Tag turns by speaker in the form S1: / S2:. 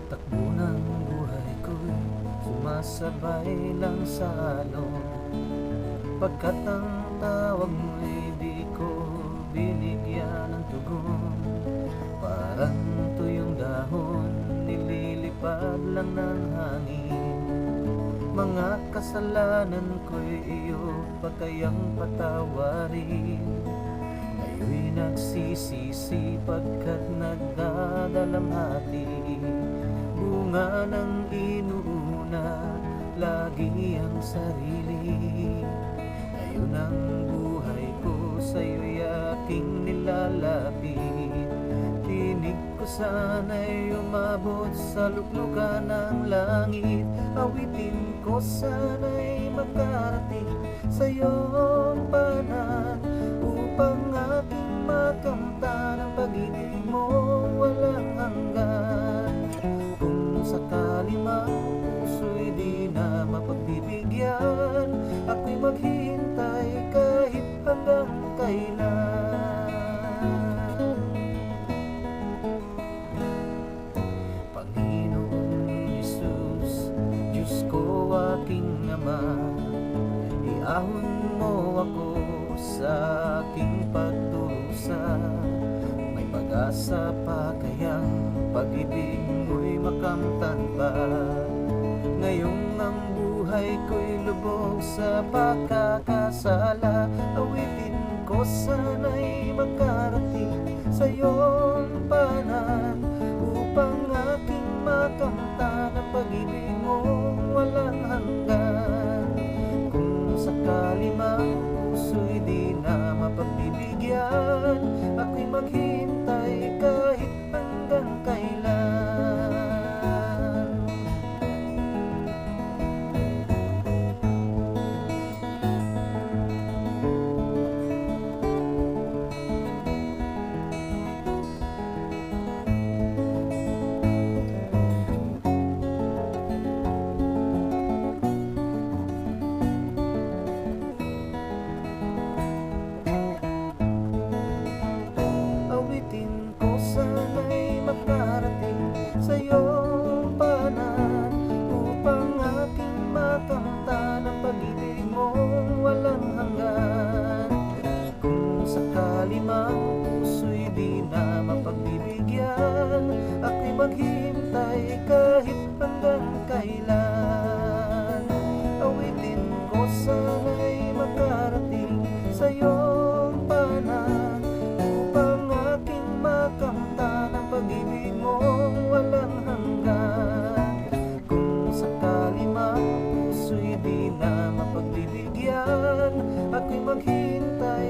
S1: Takbo ng buhay ko'y sumasabay lang sa alon, pagkat ang tawag mo'y di ko binigyan ng tugon. Parang tuyong dahon, nililipad lang ng hangin. Mga kasalanan ko'y iyo pa kayang patawarin. Ngayon'y nagsisisi pagkat nagdadalamhati. Bunga ng inuuna, lagi ang sarili. Ngayon ang buhay ko sa'yo'y aking nilalapit. Tinig ko sana'y umabot sa luklukan ng langit. Awitin ko sana'y makarating sa iyong banan, upang aking makamtan ang pag-ibig mo walang hanggan. Kung sakali mang puso'y di na mapagbibigyan, ako'y maghihintay kahit hanggang kailan. Panginoong Jesus, Diyos ko aking Ama, iahon mo ako sa aking pagdurusa. May pag-asa pa kayang pag-ibig mo'y makamtan pa. Ngayong ang buhay ko'y lubog sa pagkakasala. Awitin ko sana'y makarating sa iyong banan, upang aking makamtan ang pag-ibig mo walang hanggan. Kung sakali mang puso'y di na mapagbibigyan, ako'y maghintay kahit hanggang kailan. Awitin ko sana'y makarating sa iyong banan, upang aking makamtan ang pag-ibig mo walang hanggan. Kung sakali mang puso'y di na mapagbibigyan, ako'y maghintay kahit hanggang kailan. Awitin ko sana'y makarating sa iyong banan, upang aking makamtan ang pag-ibig mo walang hanggan. Kung sakali mang puso'y di na mapagbibigyan, ako'y maghintay